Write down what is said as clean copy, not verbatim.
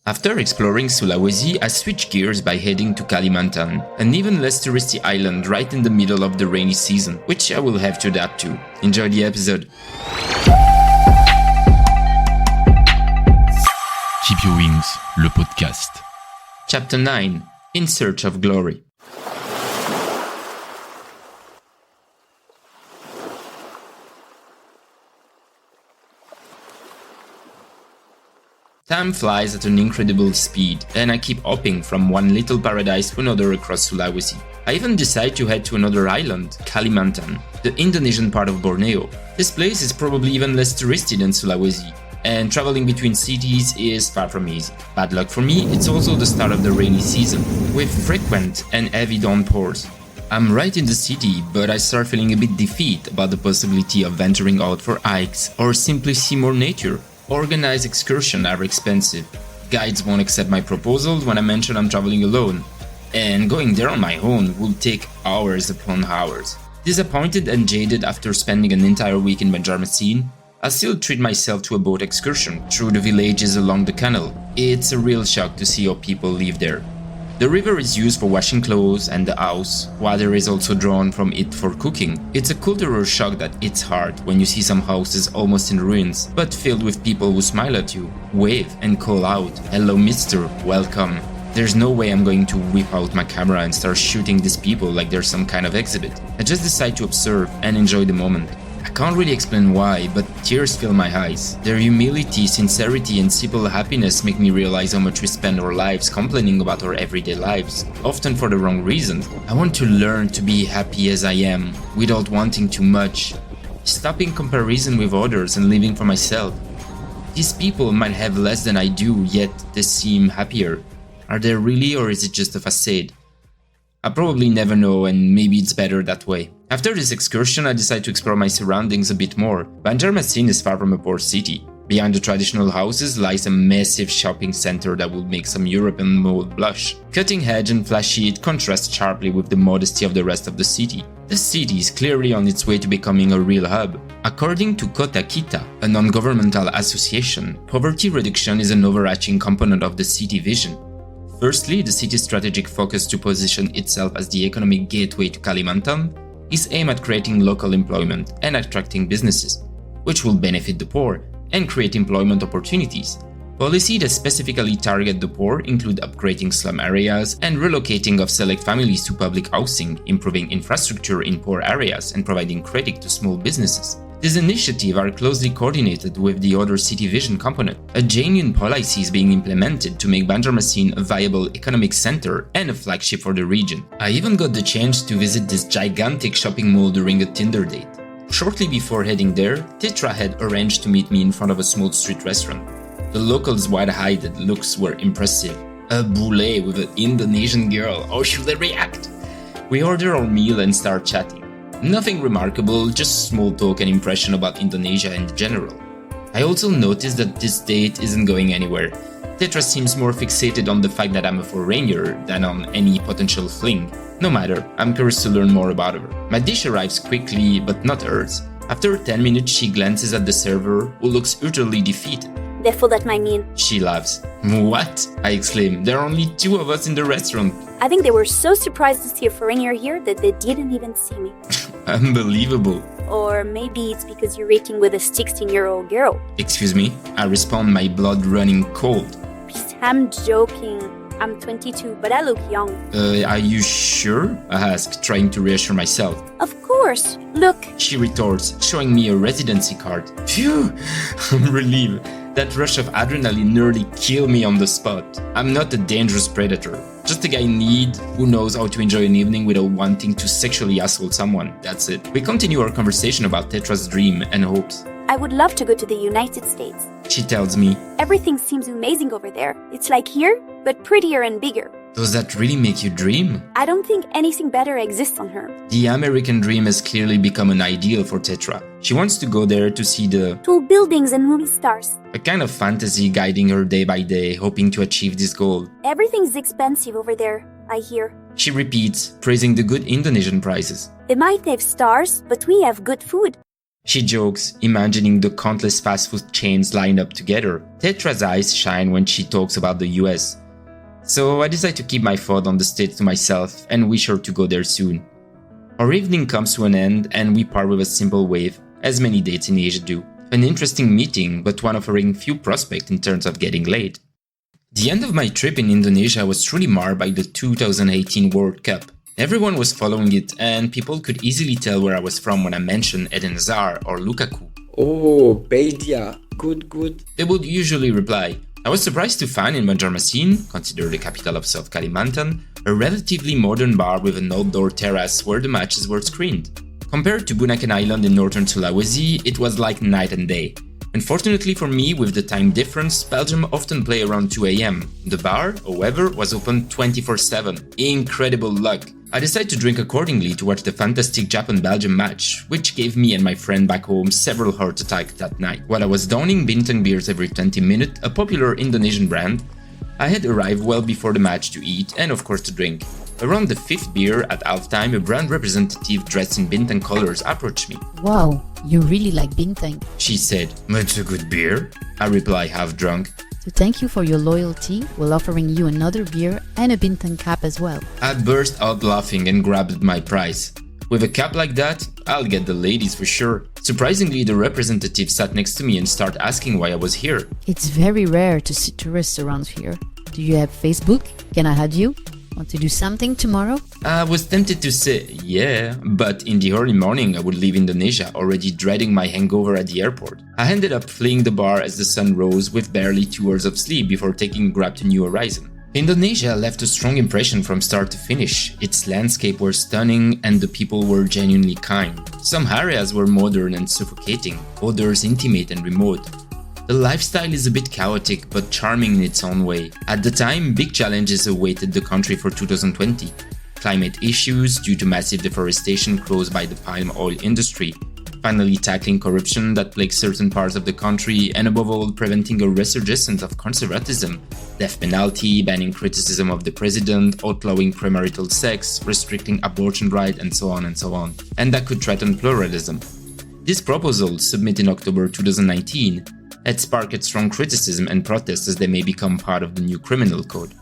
After exploring Sulawesi, I switched gears by heading to Kalimantan, an even less touristy island right in the middle of the rainy season, which I will have to adapt to. Enjoy the episode. Keep Your Wings, le podcast. Chapter 9. In Search of Glory. Time flies at an incredible speed, and I keep hopping from one little paradise to another across Sulawesi. I even decide to head to another island, Kalimantan, the Indonesian part of Borneo. This place is probably even less touristy than Sulawesi, and traveling between cities is far from easy. Bad luck for me, it's also the start of the rainy season, with frequent and heavy downpours. I'm right in the city, but I start feeling a bit defeated about the possibility of venturing out for hikes or simply see more nature. Organized excursions are expensive. Guides won't accept my proposals when I mention I'm traveling alone. And going there on my own will take hours upon hours. Disappointed and jaded after spending an entire week in Banjarmasin, I still treat myself to a boat excursion through the villages along the canal. It's a real shock to see how people live there. The river is used for washing clothes and the house. Water is also drawn from it for cooking. It's a cultural shock that hits hard when you see some houses almost in ruins, but filled with people who smile at you, wave and call out, "Hello mister, welcome." There's no way I'm going to whip out my camera and start shooting these people like they're some kind of exhibit. I just decide to observe and enjoy the moment. I can't really explain why, but tears fill my eyes. Their humility, sincerity, and simple happiness make me realize how much we spend our lives complaining about our everyday lives, often for the wrong reasons. I want to learn to be happy as I am, without wanting too much, stopping comparison with others and living for myself. These people might have less than I do, yet they seem happier. Are they really, or is it just a facade? I'll probably never know, and maybe it's better that way. After this excursion, I decide to explore my surroundings a bit more. Banjarmasin is far from a poor city. Behind the traditional houses lies a massive shopping center that would make some European mall blush. Cutting edge and flashy, it contrasts sharply with the modesty of the rest of the city. The city is clearly on its way to becoming a real hub. According to Kota Kita, a non-governmental association, poverty reduction is an overarching component of the city vision. Firstly, the city's strategic focus to position itself as the economic gateway to Kalimantan is aimed at creating local employment and attracting businesses, which will benefit the poor and create employment opportunities. Policies that specifically target the poor include upgrading slum areas and relocating of select families to public housing, improving infrastructure in poor areas, and providing credit to small businesses. These initiatives are closely coordinated with the other city vision component. A genuine policy is being implemented to make Banjarmasin a viable economic center and a flagship for the region. I even got the chance to visit this gigantic shopping mall during a Tinder date. Shortly before heading there, Tetra had arranged to meet me in front of a small street restaurant. The locals' wide-eyed looks were impressive. A boule with an Indonesian girl, how should I react? We order our meal and start chatting. Nothing remarkable, just small talk and impression about Indonesia in general. I also noticed that this date isn't going anywhere. Tetra seems more fixated on the fact that I'm a foreigner than on any potential fling. No matter, I'm curious to learn more about her. My dish arrives quickly, but not hers. After 10 minutes, she glances at the server, who looks utterly defeated. Defo that my mean. She laughs. What? I exclaim. There are only 2 of us in the restaurant. I think they were so surprised to see a foreigner here that they didn't even see me. Unbelievable. Or maybe it's because you're eating with a 16-year-old girl. Excuse me? I respond, my blood running cold. Please, I'm joking. I'm 22, but I look young. Are you sure? I ask, trying to reassure myself. Of course. Look. She retorts, showing me a residency card. Phew! I'm relieved. That rush of adrenaline nearly killed me on the spot. I'm not a dangerous predator. Just a guy in need who knows how to enjoy an evening without wanting to sexually assault someone. That's it. We continue our conversation about Tetra's dream and hopes. I would love to go to the United States. She tells me. Everything seems amazing over there. It's like here, but prettier and bigger. Does that really make you dream? I don't think anything better exists on her. The American dream has clearly become an ideal for Tetra. She wants to go there to see the tall buildings and movie stars. A kind of fantasy guiding her day by day, hoping to achieve this goal. Everything's expensive over there, I hear. She repeats, praising the good Indonesian prices. They might have stars, but we have good food. She jokes, imagining the countless fast food chains lined up together. Tetra's eyes shine when she talks about the US. So I decide to keep my thought on the States to myself and wish her to go there soon. Our evening comes to an end and we part with a simple wave, as many dates in Asia do. An interesting meeting, but one offering few prospects in terms of getting laid. The end of my trip in Indonesia was truly marred by the 2018 World Cup. Everyone was following it and people could easily tell where I was from when I mentioned Eden Hazard or Lukaku. Oh, Belgia. Good. They would usually reply, I was surprised to find in Banjarmasin, considered the capital of South Kalimantan, a relatively modern bar with an outdoor terrace where the matches were screened. Compared to Bunaken Island in northern Sulawesi, it was like night and day. Unfortunately for me, with the time difference, Belgium often play around 2 AM. The bar, however, was open 24/7. Incredible luck! I decided to drink accordingly to watch the fantastic Japan-Belgium match, which gave me and my friend back home several heart attacks that night. While I was downing bintang beers every 20 minutes, a popular Indonesian brand, I had arrived well before the match to eat and of course to drink. Around the 5th beer at halftime, a brand representative dressed in bintang colors approached me. Wow, you really like bintang. She said, "It's a good beer," I replied half drunk. To thank you for your loyalty, we're offering you another beer and a bintang cap as well. I burst out laughing and grabbed my prize. With a cap like that, I'll get the ladies for sure. Surprisingly, the representative sat next to me and started asking why I was here. It's very rare to see tourists around here. Do you have Facebook? Can I add you? Want to do something tomorrow? I was tempted to say yeah, but in the early morning I would leave Indonesia, already dreading my hangover at the airport. I ended up fleeing the bar as the sun rose with barely 2 hours of sleep before taking a grab to New Horizon. Indonesia left a strong impression from start to finish. Its landscape was stunning and the people were genuinely kind. Some areas were modern and suffocating, others intimate and remote. The lifestyle is a bit chaotic but charming in its own way. At the time, big challenges awaited the country for 2020. Climate issues due to massive deforestation caused by the palm oil industry, finally tackling corruption that plagues certain parts of the country, and above all preventing a resurgence of conservatism, death penalty, banning criticism of the president, outlawing premarital sex, restricting abortion rights, and so on and so on. And that could threaten pluralism. This proposal, submitted in October 2019, had sparked strong criticism and protests as they may become part of the new criminal code.